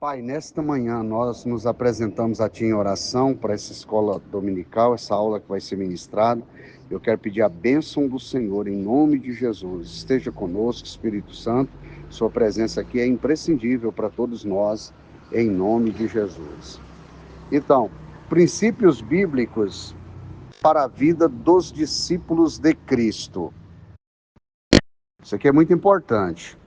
Pai, nesta manhã nós nos apresentamos a Ti em oração para essa escola dominical, essa aula que vai ser ministrada. Eu quero pedir a bênção do Senhor em nome de Jesus. Esteja conosco, Espírito Santo. Sua presença aqui é imprescindível para todos nós, em nome de Jesus. Então, princípios bíblicos para a vida dos discípulos de Cristo. Isso aqui é muito importante.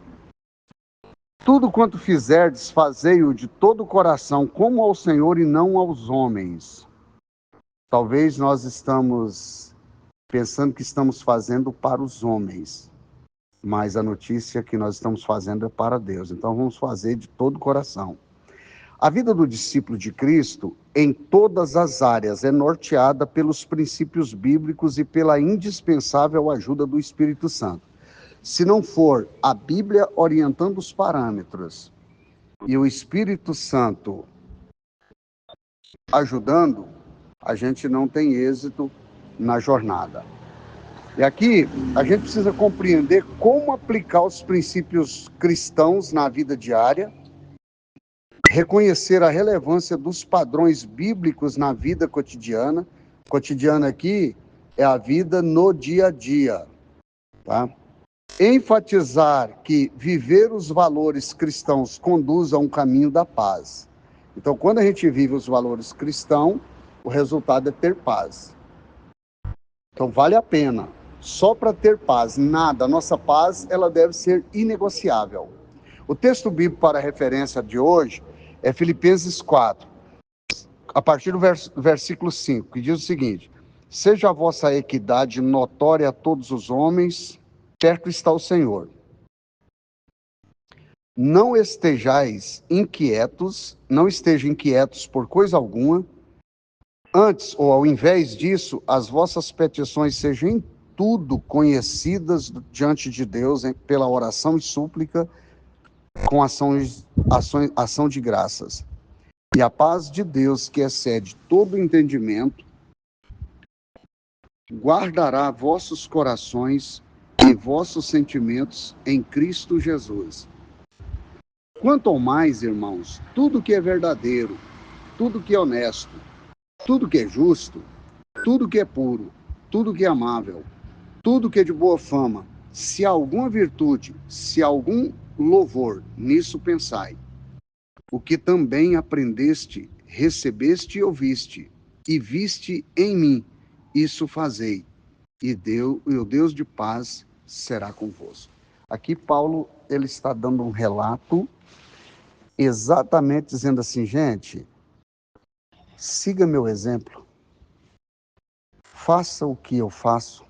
Tudo quanto fizerdes, fazei-o de todo o coração, como ao Senhor e não aos homens. Talvez nós estamos pensando que estamos fazendo para os homens, mas a notícia que nós estamos fazendo é para Deus. Então vamos fazer de todo o coração. A vida do discípulo de Cristo, em todas as áreas, é norteada pelos princípios bíblicos e pela indispensável ajuda do Espírito Santo. Se não for a Bíblia orientando os parâmetros e o Espírito Santo ajudando, a gente não tem êxito na jornada. E aqui a gente precisa compreender como aplicar os princípios cristãos na vida diária, reconhecer a relevância dos padrões bíblicos na vida cotidiana. Cotidiana aqui é a vida no dia a dia, tá? Enfatizar que viver os valores cristãos conduz a um caminho da paz. Então, quando a gente vive os valores cristãos, o resultado é ter paz. Então, vale a pena. Só para ter paz, nada. A nossa paz, ela deve ser inegociável. O texto bíblico para a referência de hoje é Filipenses 4, a partir do versículo 5, que diz o seguinte: seja a vossa equidade notória a todos os homens, perto está o Senhor. Não estejam inquietos por coisa alguma, antes, ou ao invés disso, as vossas petições sejam em tudo conhecidas diante de Deus, pela oração e súplica, com ação de graças. E a paz de Deus, que excede todo entendimento, guardará vossos corações e vossos sentimentos em Cristo Jesus. Quanto ao mais, irmãos, tudo que é verdadeiro, tudo que é honesto, tudo que é justo, tudo que é puro, tudo que é amável, tudo que é de boa fama, se há alguma virtude, se há algum louvor, nisso pensai. O que também aprendeste, recebeste e ouviste, e viste em mim, isso fazei, e o Deus de paz será convosco. Aqui Paulo, ele está dando um relato exatamente dizendo assim, gente, siga meu exemplo, faça o que eu faço.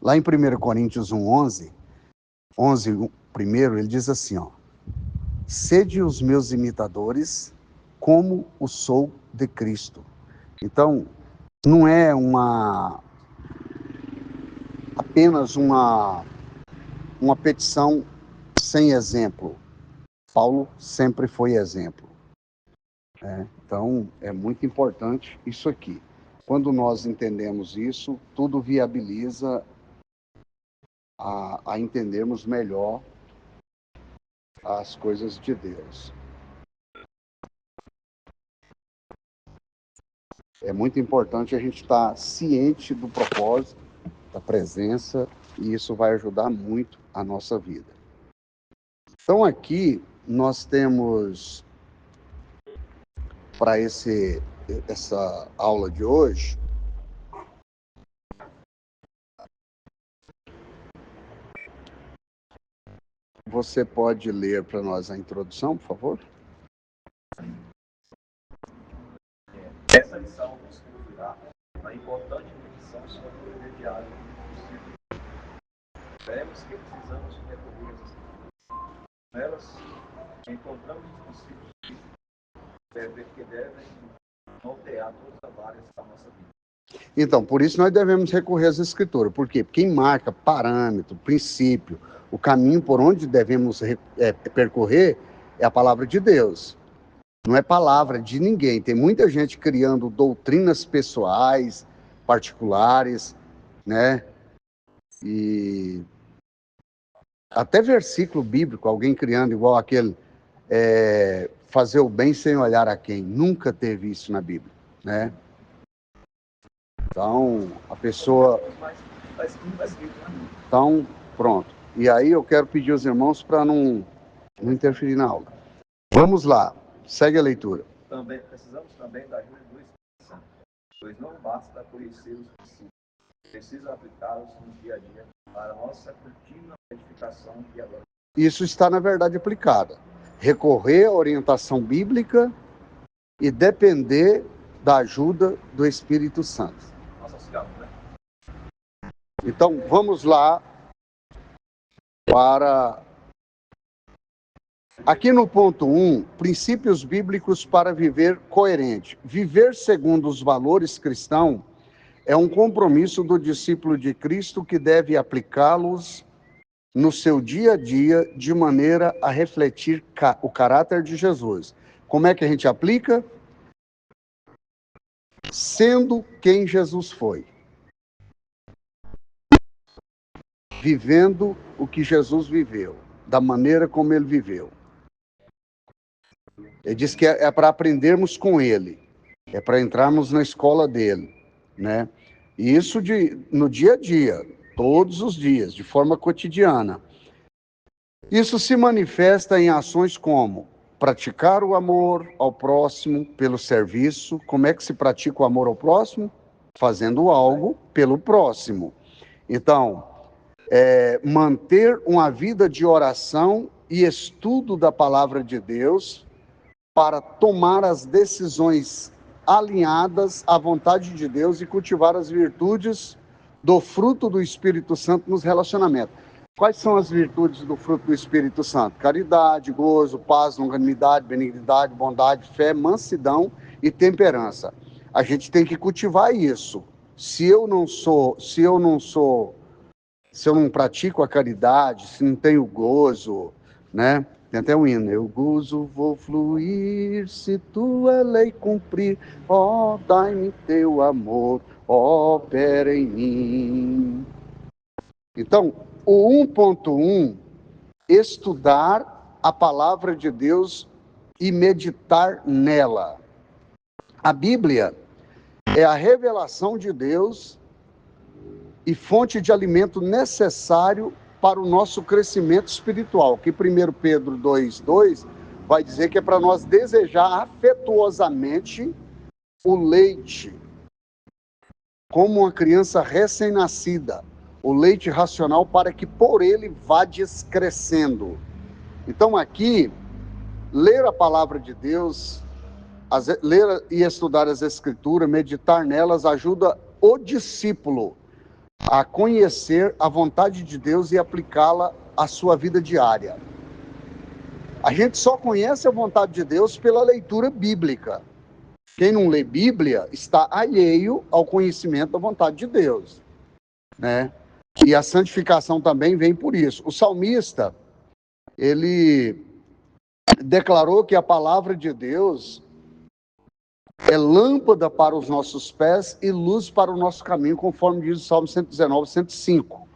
Lá em 1 Coríntios 11, primeiro, ele diz assim, ó, sede os meus imitadores, como o sou de Cristo. Então, não é apenas uma petição sem exemplo. Paulo sempre foi exemplo. Então, é muito importante isso aqui. Quando nós entendemos isso, tudo viabiliza a entendermos melhor as coisas de Deus. É muito importante a gente estar ciente do propósito, da presença, e isso vai ajudar muito a nossa vida. Então, aqui nós temos, para essa aula de hoje, você pode ler para nós a introdução, por favor? Essa lição nos conduzirá a importante reflexão sobre o dever diário do discípulo. Veremos que precisamos recorrer às Escrituras. Nelas, encontramos os princípios que devem nortear todas as áreas da nossa vida. Então, por isso nós devemos recorrer às Escrituras. Por quê? Porque quem marca parâmetro, princípio, o caminho por onde devemos percorrer é a palavra de Deus. Não é palavra de ninguém. Tem muita gente criando doutrinas pessoais, particulares, né? E até versículo bíblico, alguém criando igual aquele fazer o bem sem olhar a quem. Nunca teve isso na Bíblia, né? Então, a pessoa... Então, pronto. E aí eu quero pedir aos irmãos para não interferir na aula. Vamos lá, segue a leitura. Também precisamos também da ajuda do Espírito Santo, pois não basta conhecer os princípios, precisa aplicá-los no dia a dia para a nossa contínua edificação e agora. Isso está, na verdade, aplicado. Recorrer à orientação bíblica e depender da ajuda do Espírito Santo. Nossa Senhora, né? Então, vamos lá para... Aqui no ponto 1, princípios bíblicos para viver coerente. Viver segundo os valores cristãos é um compromisso do discípulo de Cristo que deve aplicá-los no seu dia a dia de maneira a refletir o caráter de Jesus. Como é que a gente aplica? Sendo quem Jesus foi. Vivendo o que Jesus viveu, da maneira como ele viveu. Ele diz que é para aprendermos com ele, é para entrarmos na escola dele, né? E isso no dia a dia, todos os dias, de forma cotidiana. Isso se manifesta em ações como praticar o amor ao próximo pelo serviço. Como é que se pratica o amor ao próximo? Fazendo algo pelo próximo. Então, manter uma vida de oração e estudo da palavra de Deus para tomar as decisões alinhadas à vontade de Deus e cultivar as virtudes do fruto do Espírito Santo nos relacionamentos. Quais são as virtudes do fruto do Espírito Santo? Caridade, gozo, paz, longanimidade, benignidade, bondade, fé, mansidão e temperança. A gente tem que cultivar isso. Se eu não pratico a caridade, se não tenho gozo, né? Tem até um hino, eu gozo vou fluir, se tua lei cumprir, ó, dai-me teu amor, ó, opera em mim. Então, o 1.1, estudar a palavra de Deus e meditar nela. A Bíblia é a revelação de Deus e fonte de alimento necessário para o nosso crescimento espiritual, que 1 Pedro 2,2 vai dizer que é para nós desejar afetuosamente o leite, como uma criança recém-nascida, o leite racional, para que por ele vades crescendo. Então aqui, ler a palavra de Deus, ler e estudar as Escrituras, meditar nelas, ajuda o discípulo a conhecer a vontade de Deus e aplicá-la à sua vida diária. A gente só conhece a vontade de Deus pela leitura bíblica. Quem não lê Bíblia está alheio ao conhecimento da vontade de Deus, né? E a santificação também vem por isso. O salmista, ele declarou que a palavra de Deus é lâmpada para os nossos pés e luz para o nosso caminho, conforme diz o Salmo 119, 105.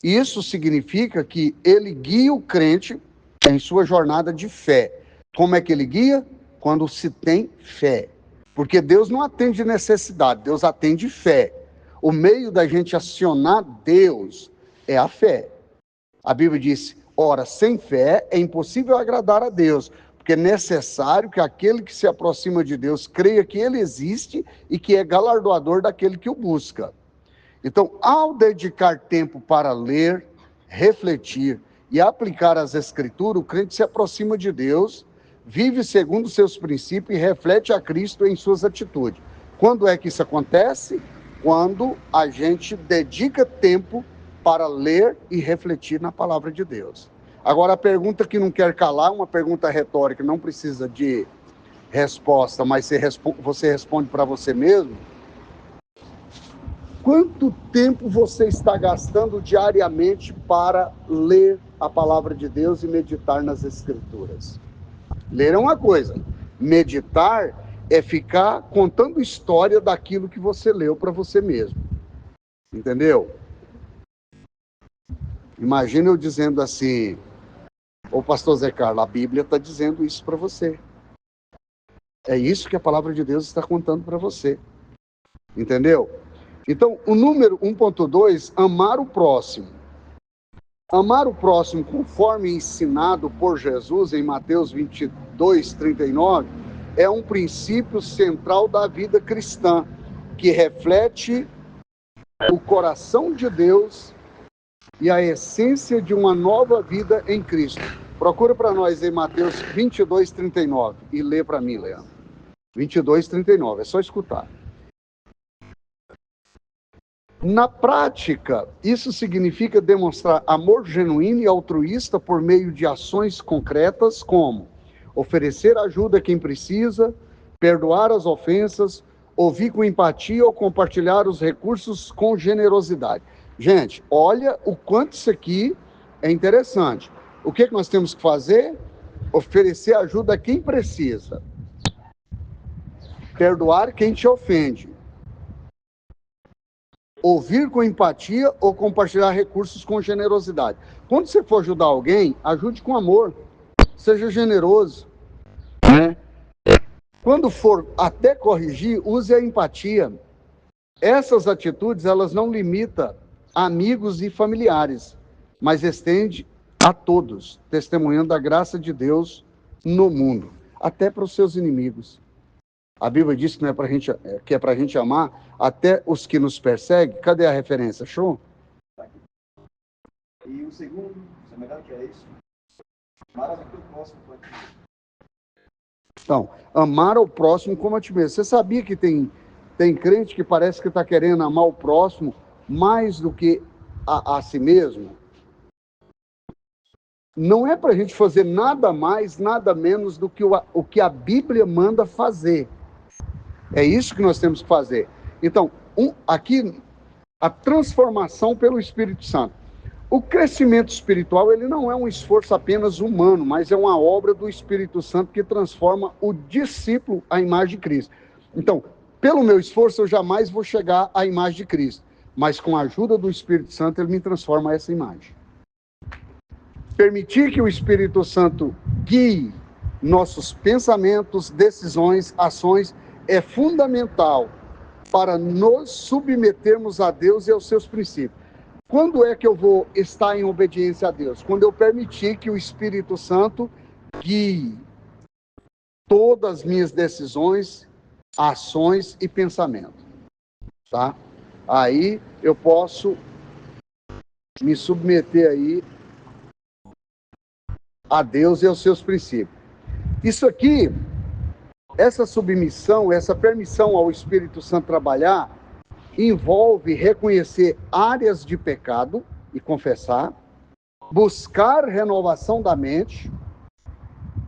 Isso significa que ele guia o crente em sua jornada de fé. Como é que ele guia? Quando se tem fé. Porque Deus não atende necessidade, Deus atende fé. O meio da gente acionar Deus é a fé. A Bíblia diz, ora, sem fé é impossível agradar a Deus, porque é necessário que aquele que se aproxima de Deus creia que ele existe e que é galardoador daquele que o busca. Então, ao dedicar tempo para ler, refletir e aplicar as Escrituras, o crente se aproxima de Deus, vive segundo seus princípios e reflete a Cristo em suas atitudes. Quando é que isso acontece? Quando a gente dedica tempo para ler e refletir na palavra de Deus. Agora, a pergunta que não quer calar, uma pergunta retórica, não precisa de resposta, mas você responde para você mesmo. Quanto tempo você está gastando diariamente para ler a palavra de Deus e meditar nas Escrituras? Ler é uma coisa, meditar é ficar contando história daquilo que você leu para você mesmo. Entendeu? Imagina eu dizendo assim, Ô pastor Zé Carlos, a Bíblia está dizendo isso para você. É isso que a palavra de Deus está contando para você. Entendeu? Então, o número 1.2, amar o próximo. Amar o próximo conforme ensinado por Jesus em Mateus 22:39, é um princípio central da vida cristã, que reflete o coração de Deus e a essência de uma nova vida em Cristo. Procura para nós em Mateus 22:39 e lê para mim, Leandro. 22:39, é só escutar. Na prática, isso significa demonstrar amor genuíno e altruísta por meio de ações concretas, como oferecer ajuda a quem precisa, perdoar as ofensas, ouvir com empatia ou compartilhar os recursos com generosidade. Gente, olha o quanto isso aqui é interessante. O que nós temos que fazer? Oferecer ajuda a quem precisa, perdoar quem te ofende, ouvir com empatia ou compartilhar recursos com generosidade. Quando você for ajudar alguém, ajude com amor, seja generoso, né? Quando for até corrigir, use a empatia. Essas atitudes, elas não limitam amigos e familiares, mas estende a todos, testemunhando a graça de Deus no mundo, até para os seus inimigos. A Bíblia diz que, não é pra gente, que é para a gente amar até os que nos perseguem. Cadê a referência? Show? E o segundo, semelhante a isso, amar ao próximo como a ti mesmo. Então, amar ao próximo como a ti mesmo. Você sabia que tem crente que parece que está querendo amar o próximo mais do que a si mesmo? Não é para a gente fazer nada mais, nada menos do que o que a Bíblia manda fazer. É isso que nós temos que fazer. Então, aqui, a transformação pelo Espírito Santo. O crescimento espiritual, ele não é um esforço apenas humano, mas é uma obra do Espírito Santo que transforma o discípulo à imagem de Cristo. Então, pelo meu esforço, eu jamais vou chegar à imagem de Cristo, mas com a ajuda do Espírito Santo, ele me transforma a essa imagem. Permitir que o Espírito Santo guie nossos pensamentos, decisões, ações, é fundamental para nos submetermos a Deus e aos seus princípios. Quando é que eu vou estar em obediência a Deus? Quando eu permitir que o Espírito Santo guie todas as minhas decisões, ações e pensamentos, tá? Aí eu posso me submeter aí a Deus e aos seus princípios. Isso aqui, essa submissão, essa permissão ao Espírito Santo trabalhar, envolve reconhecer áreas de pecado e confessar, buscar renovação da mente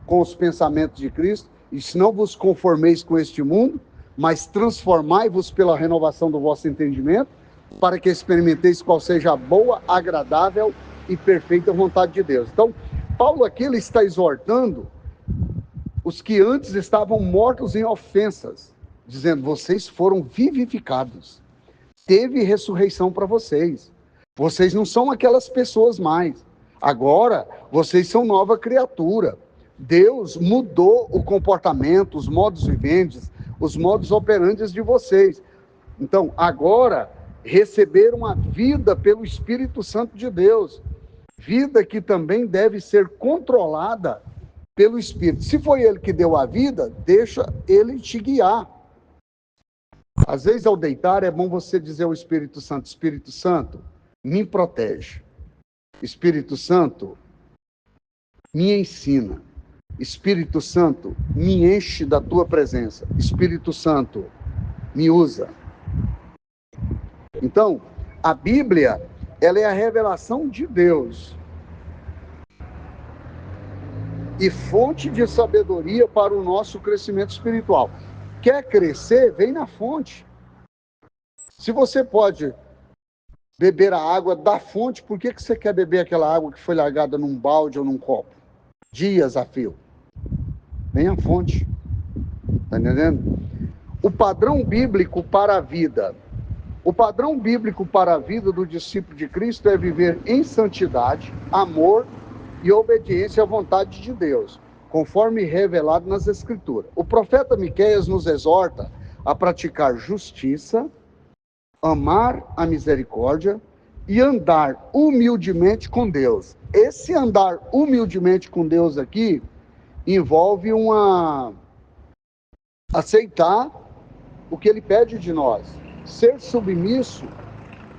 com os pensamentos de Cristo, e se não vos conformeis com este mundo, mas transformai-vos pela renovação do vosso entendimento, para que experimenteis qual seja a boa, agradável e perfeita vontade de Deus. Então, Paulo aqui ele está exortando os que antes estavam mortos em ofensas, dizendo, vocês foram vivificados. Teve ressurreição para vocês. Vocês não são aquelas pessoas mais. Agora, vocês são nova criatura. Deus mudou o comportamento, os modos viventes, os modos operantes de vocês. Então, agora, receberam a vida pelo Espírito Santo de Deus. Vida que também deve ser controlada pelo Espírito. Se foi ele que deu a vida, deixa ele te guiar. Às vezes, ao deitar, é bom você dizer ao Espírito Santo, me protege. Espírito Santo, me ensina. Espírito Santo, me enche da tua presença. Espírito Santo, me usa. Então, a Bíblia, ela é a revelação de Deus e fonte de sabedoria para o nosso crescimento espiritual. Quer crescer? Vem na fonte. Se você pode beber a água da fonte, por que você quer beber aquela água que foi largada num balde ou num copo? Dias a fio. Vem à fonte. Está entendendo? O padrão bíblico para a vida. O padrão bíblico para a vida do discípulo de Cristo é viver em santidade, amor e obediência à vontade de Deus, conforme revelado nas Escrituras. O profeta Miqueias nos exorta a praticar justiça, amar a misericórdia e andar humildemente com Deus. Esse andar humildemente com Deus aqui envolve aceitar o que ele pede de nós, ser submisso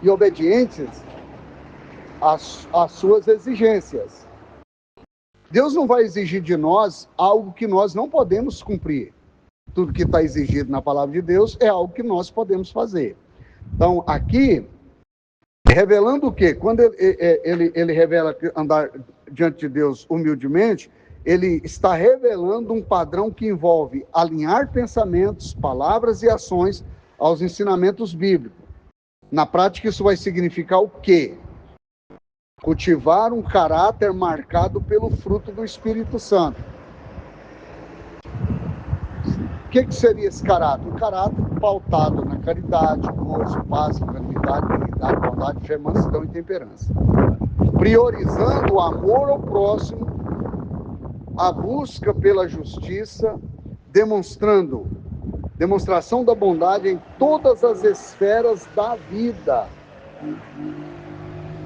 e obedientes às suas exigências. Deus não vai exigir de nós algo que nós não podemos cumprir. Tudo que está exigido na palavra de Deus é algo que nós podemos fazer. Então, aqui, revelando o quê? Quando ele revela andar diante de Deus humildemente, ele está revelando um padrão que envolve alinhar pensamentos, palavras e ações aos ensinamentos bíblicos. Na prática, isso vai significar o quê? Cultivar um caráter marcado pelo fruto do Espírito Santo. O que seria esse caráter? Um caráter pautado na caridade, gozo, paz, longanimidade, benignidade, bondade, fé, mansidão e temperança. Priorizando o amor ao próximo, a busca pela justiça, demonstração da bondade em todas as esferas da vida,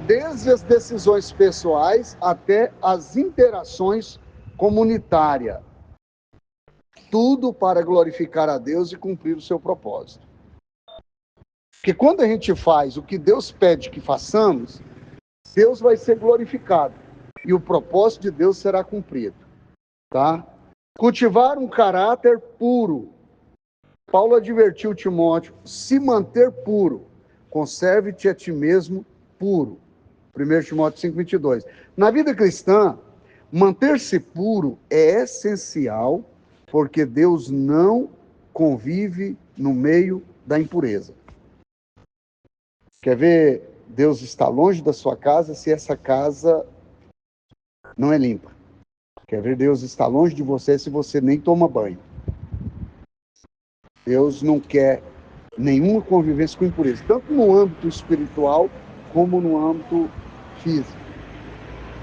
desde as decisões pessoais até as interações comunitárias. Tudo para glorificar a Deus e cumprir o seu propósito. Porque quando a gente faz o que Deus pede que façamos, Deus vai ser glorificado e o propósito de Deus será cumprido. Tá? Cultivar um caráter puro. Paulo advertiu Timóteo: se manter puro, conserve-te a ti mesmo puro. 1 Timóteo 5:22. Na vida cristã, manter-se puro é essencial, porque Deus não convive no meio da impureza. Quer ver Deus está longe da sua casa se essa casa não é limpa? Quer ver Deus está longe de você se você nem toma banho? Deus não quer nenhuma convivência com impureza, tanto no âmbito espiritual como no âmbito físico.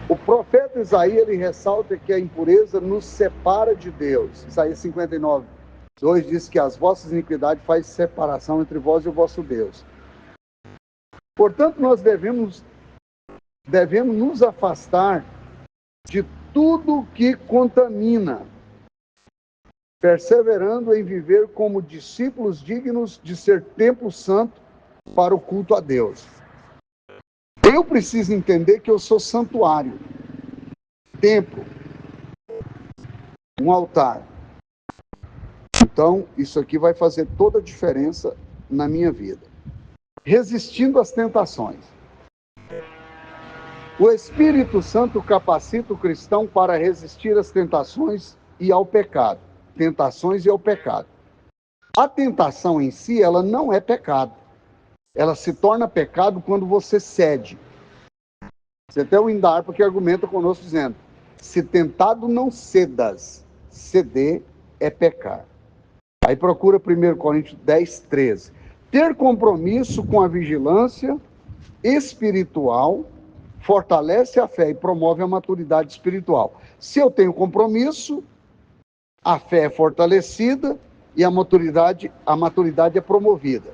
O profeta Isaías, ele ressalta que a impureza nos separa de Deus. Isaías 59:2 diz que as vossas iniquidades fazem separação entre vós e o vosso Deus. Portanto, nós devemos nos afastar de tudo que contamina, perseverando em viver como discípulos dignos de ser templo santo para o culto a Deus. Eu preciso entender que eu sou santuário, templo, um altar. Então, isso aqui vai fazer toda a diferença na minha vida. Resistindo às tentações. O Espírito Santo capacita o cristão para resistir às tentações e ao pecado. Tentações e ao pecado. A tentação em si, ela não é pecado. Ela se torna pecado quando você cede. Você tem o Indarpa que argumenta conosco dizendo: se tentado não cedas, ceder é pecar. Aí procura 1 Coríntios 10:13. Ter compromisso com a vigilância espiritual fortalece a fé e promove a maturidade espiritual. Se eu tenho compromisso, a fé é fortalecida e a maturidade é promovida.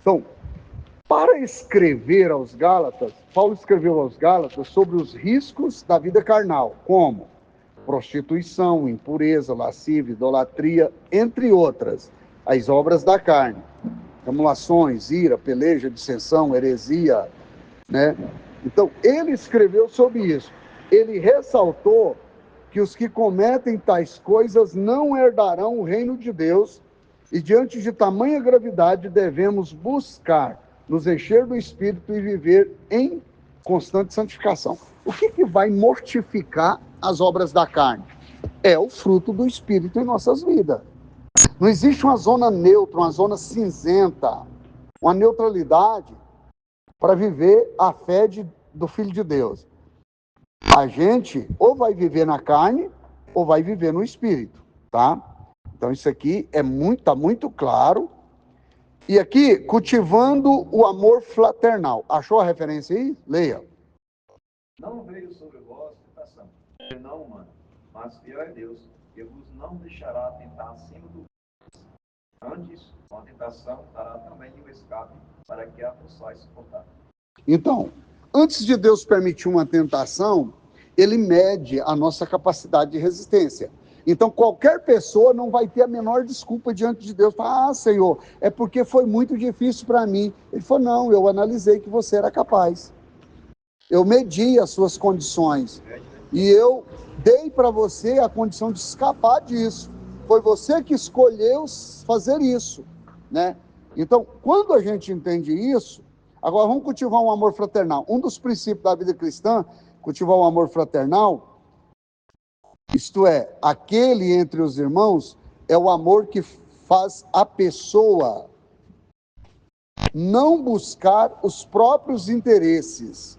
Então, para escrever aos Gálatas, Paulo escreveu aos Gálatas sobre os riscos da vida carnal, como prostituição, impureza, lascívia, idolatria, entre outras, as obras da carne, emulações, ira, peleja, dissensão, heresia, né? Então, ele escreveu sobre isso. Ele ressaltou que os que cometem tais coisas não herdarão o reino de Deus, e diante de tamanha gravidade devemos buscar nos encher do Espírito e viver em constante santificação. O que vai mortificar as obras da carne? É o fruto do Espírito em nossas vidas. Não existe uma zona neutra, uma zona cinzenta, uma neutralidade para viver a fé do Filho de Deus. A gente ou vai viver na carne ou vai viver no Espírito, tá? Então isso aqui tá muito claro. E aqui, cultivando o amor fraternal. Achou a referência aí? Leia. Não veio sobre vós tentação, não humana, mas fiel é Deus, que vos não deixará tentar acima do antes, com a tentação, dará também o escape para que a possais suportar. Então, antes de Deus permitir uma tentação, ele mede a nossa capacidade de resistência. Então, qualquer pessoa não vai ter a menor desculpa diante de Deus. Fala, Senhor, é porque foi muito difícil para mim. Ele falou, não, eu analisei que você era capaz. Eu medi as suas condições. E eu dei para você a condição de escapar disso. Foi você que escolheu fazer isso, né? Então, quando a gente entende isso, agora vamos cultivar um amor fraternal. Um dos princípios da vida cristã, cultivar um amor fraternal, isto é, aquele entre os irmãos, é o amor que faz a pessoa não buscar os próprios interesses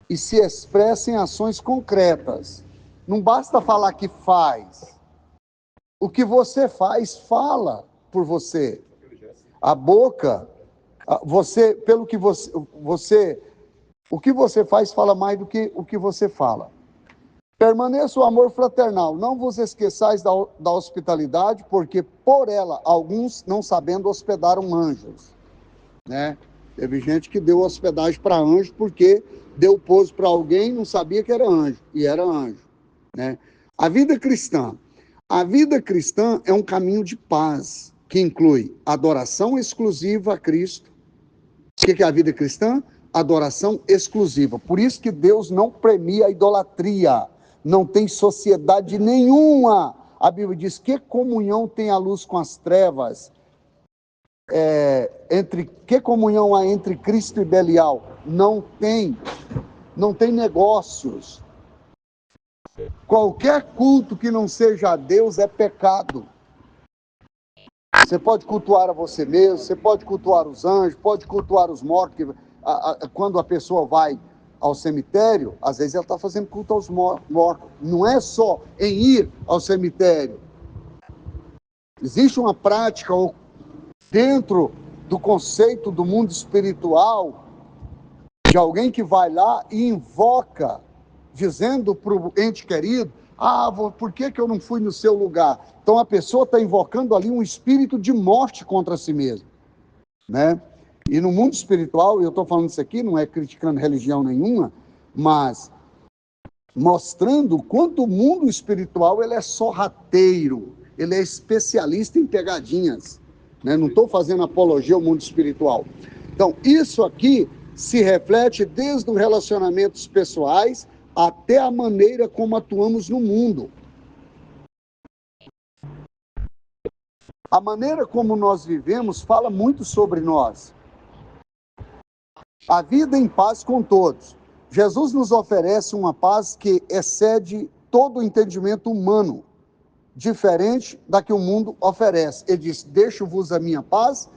e se expressa em ações concretas. Não basta falar que faz. O que você faz, fala por você. A boca, você, pelo que o que você faz fala mais do que o que você fala. Permaneça o amor fraternal, não vos esqueçais da hospitalidade, porque por ela alguns, não sabendo, hospedaram anjos, né? Teve gente que deu hospedagem para anjo porque deu pouso para alguém, não sabia que era anjo, e era anjo, né? A vida cristã é um caminho de paz, que inclui adoração exclusiva a Cristo. O que é a vida cristã? Adoração exclusiva. Por isso que Deus não premia a idolatria. Não tem sociedade nenhuma. A Bíblia diz, que comunhão tem a luz com as trevas? Que comunhão há entre Cristo e Belial? Não tem negócios. Qualquer culto que não seja a Deus é pecado. Você pode cultuar a você mesmo, você pode cultuar os anjos, pode cultuar os mortos. Quando a pessoa vai ao cemitério, às vezes ela está fazendo culto aos mortos. Não é só em ir ao cemitério. Existe uma prática dentro do conceito do mundo espiritual de alguém que vai lá e invoca, dizendo para o ente querido, por que eu não fui no seu lugar? Então a pessoa está invocando ali um espírito de morte contra si mesmo, né? E no mundo espiritual, eu estou falando isso aqui, não é criticando religião nenhuma, mas mostrando o quanto o mundo espiritual ele é sorrateiro, ele é especialista em pegadinhas, né? Não estou fazendo apologia ao mundo espiritual. Então, isso aqui se reflete desde os relacionamentos pessoais até a maneira como atuamos no mundo. A maneira como nós vivemos fala muito sobre nós. A vida em paz com todos. Jesus nos oferece uma paz que excede todo o entendimento humano, diferente da que o mundo oferece. Ele diz, deixo-vos a minha paz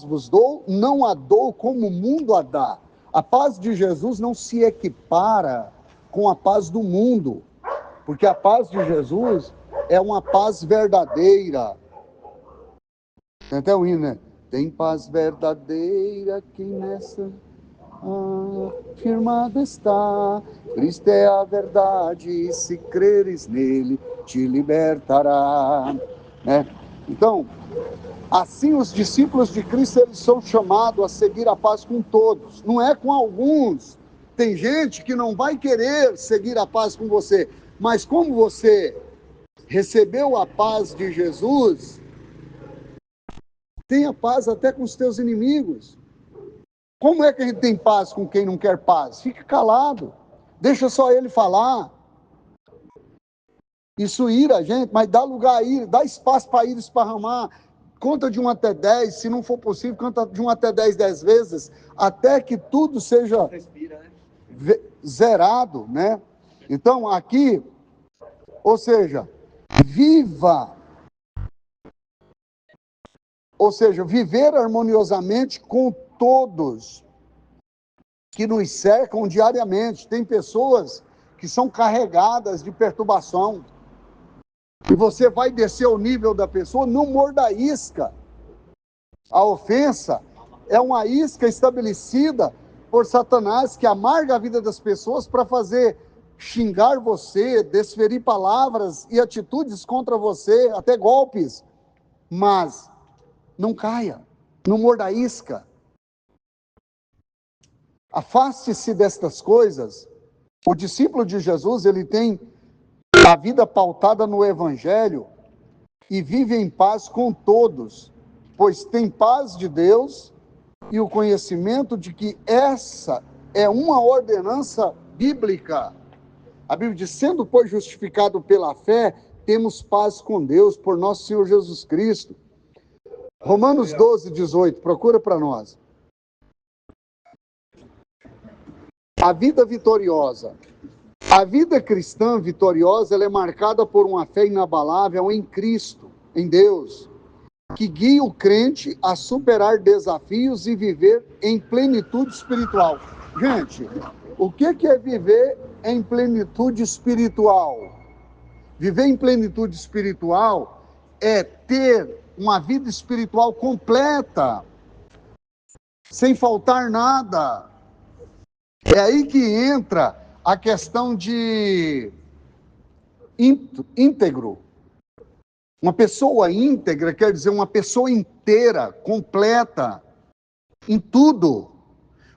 vos dou, não a dou como o mundo a dá. A paz de Jesus não se equipara com a paz do mundo, porque a paz de Jesus é uma paz verdadeira. Tem até o hino, né? Tem paz verdadeira quem nessa firmado está. Cristo é a verdade, e se creres nele, te libertará. Né? Então, assim os discípulos de Cristo, eles são chamados a seguir a paz com todos, não é com alguns. Tem gente que não vai querer seguir a paz com você, mas como você recebeu a paz de Jesus, tenha paz até com os teus inimigos. Como é que a gente tem paz com quem não quer paz? Fica calado, deixa só ele falar. Isso ira a gente, mas dá lugar a ira, dá espaço para ir esparramar. Conta de 1 até 10, se não for possível, conta de 1 até 10 vezes, até que tudo seja zerado, né? Então, aqui, ou seja, viver harmoniosamente com todos que nos cercam diariamente. Tem pessoas que são carregadas de perturbação, e você vai descer o nível da pessoa, não morda a isca. A ofensa é uma isca estabelecida por Satanás, que amarga a vida das pessoas para fazer xingar você, desferir palavras e atitudes contra você, até golpes. Mas não caia, não morda a isca. Afaste-se destas coisas. O discípulo de Jesus, ele tem a vida pautada no Evangelho e vive em paz com todos, pois tem paz de Deus e o conhecimento de que essa é uma ordenança bíblica. A Bíblia diz, sendo, pois, justificado pela fé, temos paz com Deus por nosso Senhor Jesus Cristo. Romanos 12, 18, procura para nós. A vida vitoriosa. A vida cristã vitoriosa, ela é marcada por uma fé inabalável em Cristo, em Deus, que guia o crente a superar desafios e viver em plenitude espiritual. Gente, o que é viver em plenitude espiritual? Viver em plenitude espiritual é ter uma vida espiritual completa, sem faltar nada. É aí que entra a questão de íntegro. Uma pessoa íntegra quer dizer uma pessoa inteira, completa, em tudo.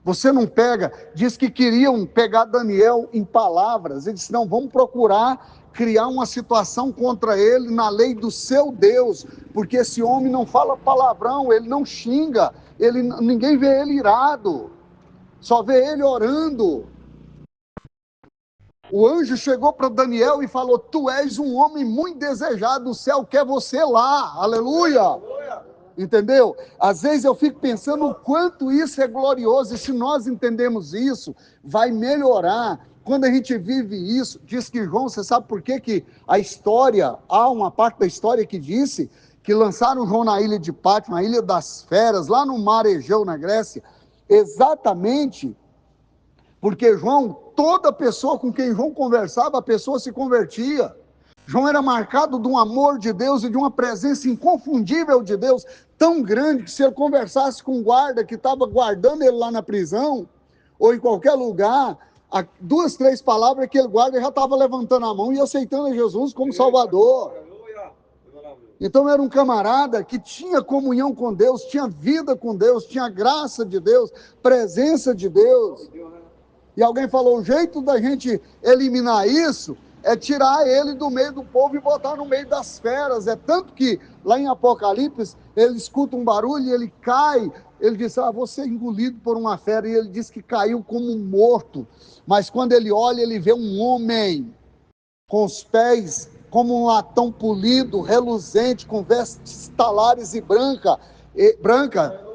Você não pega, diz que queriam pegar Daniel em palavras, ele disse, não, vamos procurar criar uma situação contra ele na lei do seu Deus, porque esse homem não fala palavrão, ele não xinga, ninguém vê ele irado, só vê ele orando. O anjo chegou para Daniel e falou, tu és um homem muito desejado, o céu quer você lá, aleluia. Entendeu? Às vezes eu fico pensando o quanto isso é glorioso, e se nós entendemos isso, vai melhorar. Quando a gente vive isso, diz que João, você sabe por quê que a história, há uma parte da história que disse que lançaram João na ilha de Pátmos, na ilha das feras, lá no mar Egeu, na Grécia, exatamente porque João, toda pessoa com quem João conversava, a pessoa se convertia. João era marcado de um amor de Deus e de uma presença inconfundível de Deus, tão grande que se ele conversasse com um guarda que estava guardando ele lá na prisão, ou em qualquer lugar, 2, 3 palavras, aquele guarda já estava levantando a mão e aceitando a Jesus como Salvador. Então era um camarada que tinha comunhão com Deus, tinha vida com Deus, tinha graça de Deus, presença de Deus. E alguém falou, o jeito da gente eliminar isso é tirar ele do meio do povo e botar no meio das feras. É tanto que lá em Apocalipse, ele escuta um barulho e ele cai. Ele diz, vou ser engolido por uma fera. E ele diz que caiu como um morto. Mas quando ele olha, ele vê um homem com os pés como um latão polido, reluzente, com vestes talares e branca.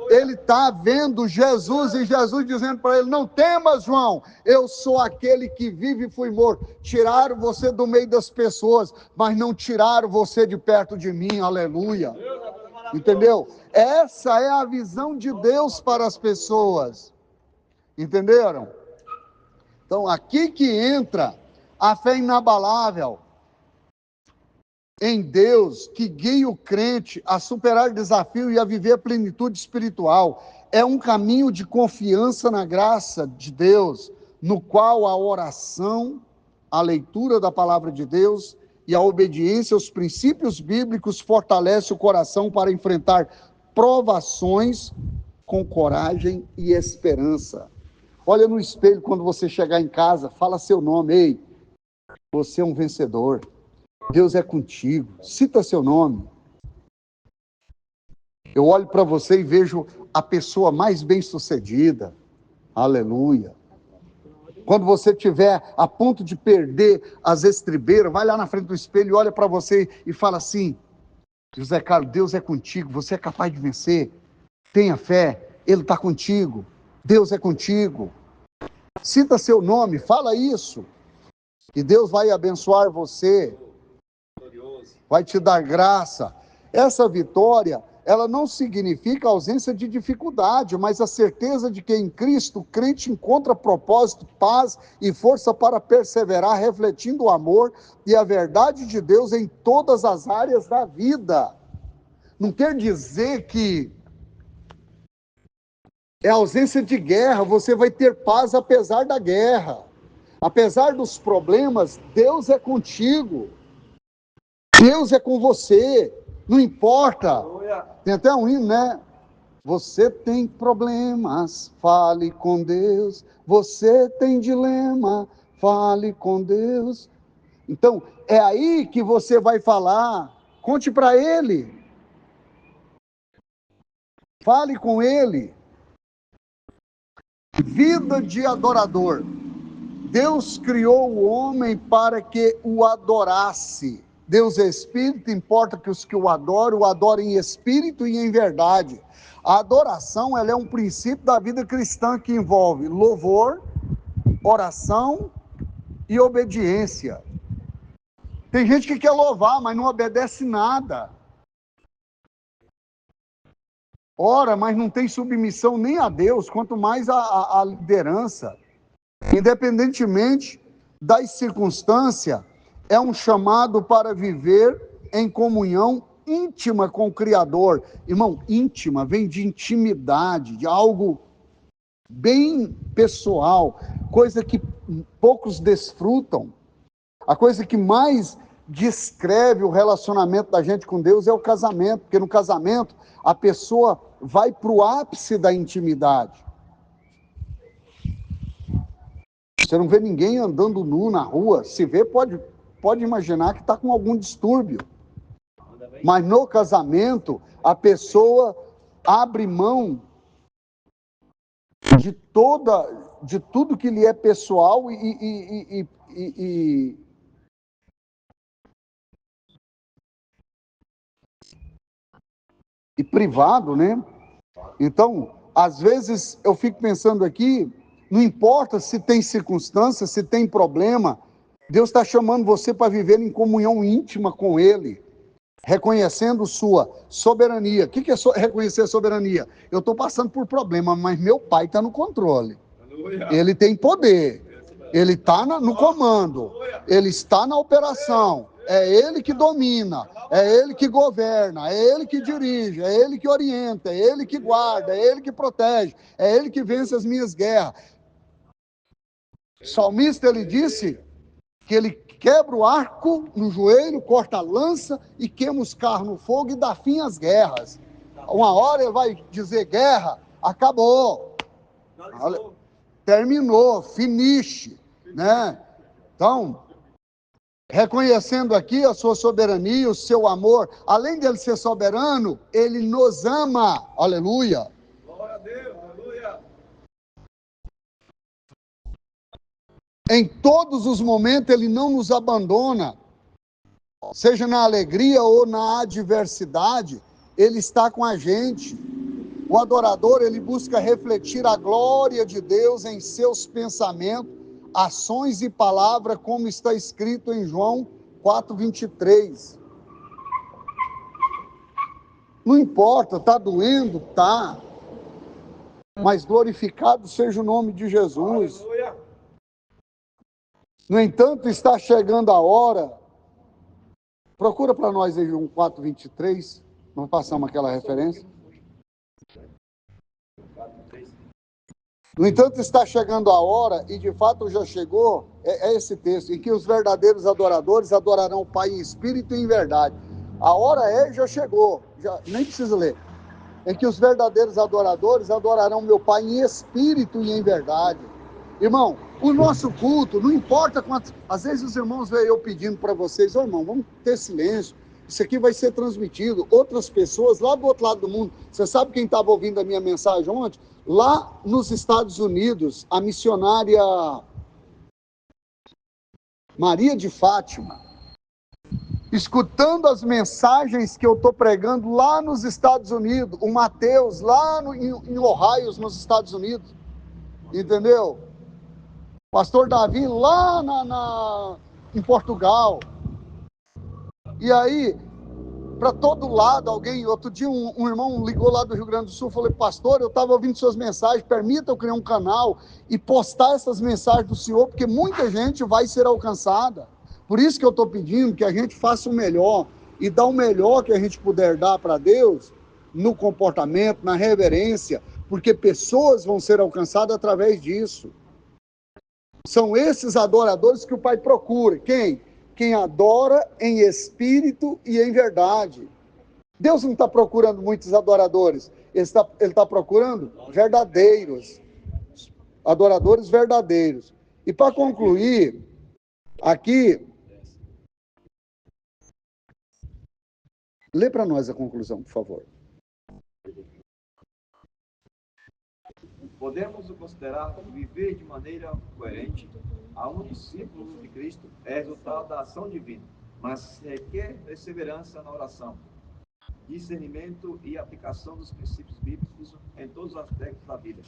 Ele está vendo Jesus, e Jesus dizendo para ele, não temas, João, eu sou aquele que vive e fui morto. Tiraram você do meio das pessoas, mas não tiraram você de perto de mim, aleluia. Entendeu? Essa é a visão de Deus para as pessoas. Entenderam? Então, aqui que entra a fé inabalável em Deus, que guia o crente a superar desafio e a viver a plenitude espiritual. É um caminho de confiança na graça de Deus, no qual a oração, a leitura da palavra de Deus e a obediência aos princípios bíblicos fortalece o coração para enfrentar provações com coragem e esperança. Olha no espelho quando você chegar em casa, fala seu nome, ei, você é um vencedor. Deus é contigo, cita seu nome. Eu olho para você e vejo a pessoa mais bem-sucedida, aleluia. Quando você estiver a ponto de perder as estribeiras, vai lá na frente do espelho e olha para você e fala assim, José Carlos, Deus é contigo, você é capaz de vencer, tenha fé, Ele está contigo, Deus é contigo. Cita seu nome, fala isso, e Deus vai abençoar você, vai te dar graça. Essa vitória, ela não significa ausência de dificuldade, mas a certeza de que em Cristo o crente encontra propósito, paz e força para perseverar, refletindo o amor e a verdade de Deus em todas as áreas da vida. Não quer dizer que É ausência de guerra, você vai ter paz apesar da guerra. Apesar dos problemas, Deus é contigo. Deus é com você. Não importa. Tem até um hino, né? Você tem problemas, fale com Deus. Você tem dilema, fale com Deus. Então, é aí que você vai falar. Conte para Ele. Fale com Ele. Vida de adorador. Deus criou o homem para que o adorasse. Deus é espírito, importa que os que o adorem em espírito e em verdade. A adoração, ela é um princípio da vida cristã que envolve louvor, oração e obediência. Tem gente que quer louvar, mas não obedece nada. Ora, mas não tem submissão nem a Deus, quanto mais a liderança. Independentemente das circunstâncias, é um chamado para viver em comunhão íntima com o Criador. Irmão, íntima vem de intimidade, de algo bem pessoal, coisa que poucos desfrutam. A coisa que mais descreve o relacionamento da gente com Deus é o casamento, porque no casamento a pessoa vai para o ápice da intimidade. Você não vê ninguém andando nu na rua, se vê, pode imaginar que está com algum distúrbio. Mas no casamento, a pessoa abre mão de tudo que lhe é pessoal e privado, né? Então, às vezes eu fico pensando aqui, não importa se tem circunstância, se tem problema, Deus está chamando você para viver em comunhão íntima com Ele, reconhecendo sua soberania. O que é reconhecer a soberania? Eu estou passando por problema, mas meu Pai está no controle. Ele tem poder, Ele está no comando, Ele está na operação. É Ele que domina, é Ele que governa, é Ele que dirige, é Ele que orienta, é Ele que guarda, é Ele que protege, é Ele que vence as minhas guerras. O salmista, ele disse que ele quebra o arco no joelho, corta a lança e queima os carros no fogo e dá fim às guerras. Uma hora ele vai dizer guerra, acabou, terminou, finish, né? Então, reconhecendo aqui a sua soberania, o seu amor, além dele ser soberano, ele nos ama, aleluia. Glória a Deus, aleluia. Em todos os momentos ele não nos abandona, seja na alegria ou na adversidade, ele está com a gente. O adorador, ele busca refletir a glória de Deus em seus pensamentos, ações e palavras, como está escrito em João 4:23. Não importa, está doendo, tá, mas glorificado seja o nome de Jesus. Aleluia. No entanto, está chegando a hora, procura para nós aí João 4:23, não passamos aquela referência. No entanto, está chegando a hora, e de fato já chegou, é esse texto, em que os verdadeiros adoradores adorarão o Pai em espírito e em verdade. A hora já chegou, nem precisa ler. Em que os verdadeiros adoradores adorarão meu Pai em espírito e em verdade. Irmão, o nosso culto, não importa quantos... Às vezes os irmãos veem eu pedindo para vocês, irmão, vamos ter silêncio, isso aqui vai ser transmitido. Outras pessoas lá do outro lado do mundo, você sabe quem estava ouvindo a minha mensagem ontem? Lá nos Estados Unidos, a missionária Maria de Fátima, escutando as mensagens que eu estou pregando lá nos Estados Unidos, o Mateus lá em Ohio, nos Estados Unidos, entendeu? Pastor Davi lá em Portugal. E aí, para todo lado, outro dia um irmão ligou lá do Rio Grande do Sul, falei, pastor, eu estava ouvindo suas mensagens, permita eu criar um canal e postar essas mensagens do senhor, porque muita gente vai ser alcançada. Por isso que eu estou pedindo que a gente faça o melhor e dá o melhor que a gente puder dar para Deus, no comportamento, na reverência, porque pessoas vão ser alcançadas através disso. São esses adoradores que o Pai procura. Quem? Quem adora em espírito e em verdade. Deus não está procurando muitos adoradores, Ele está procurando verdadeiros, adoradores verdadeiros. E para concluir, aqui, lê para nós a conclusão, por favor. Podemos considerar que viver de maneira coerente a um discípulo de Cristo é resultado da ação divina, mas requer perseverança na oração, discernimento e aplicação dos princípios bíblicos em todos os aspectos da vida.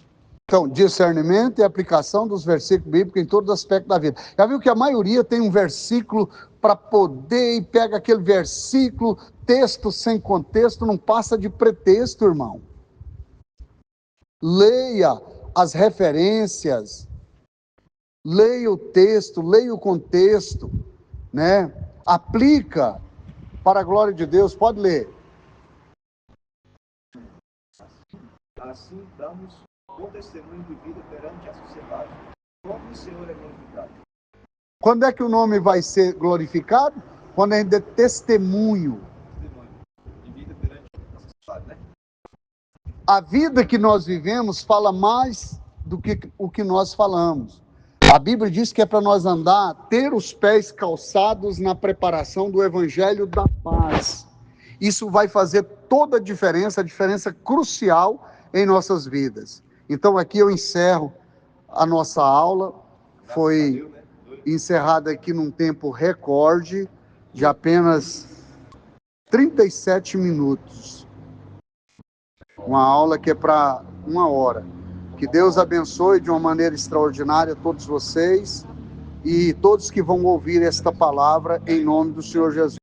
Então, discernimento e aplicação dos versículos bíblicos em todos os aspectos da vida. Já viu que a maioria tem um versículo para poder e pega aquele versículo, texto sem contexto, não passa de pretexto, irmão. Leia as referências, leia o texto, leia o contexto, né? Aplica para a glória de Deus. Pode ler. Assim, damos bom testemunho de vida perante a sociedade, como o Senhor é glorificado. Quando é que o nome vai ser glorificado? Quando é de testemunho. De vida perante a sociedade, né? A vida que nós vivemos fala mais do que o que nós falamos. A Bíblia diz que é para nós andar, ter os pés calçados na preparação do Evangelho da paz. Isso vai fazer toda a diferença crucial em nossas vidas. Então aqui eu encerro a nossa aula. Foi encerrada aqui num tempo recorde de apenas 37 minutos. Uma aula que é para 1 hora. Que Deus abençoe de uma maneira extraordinária todos vocês e todos que vão ouvir esta palavra em nome do Senhor Jesus.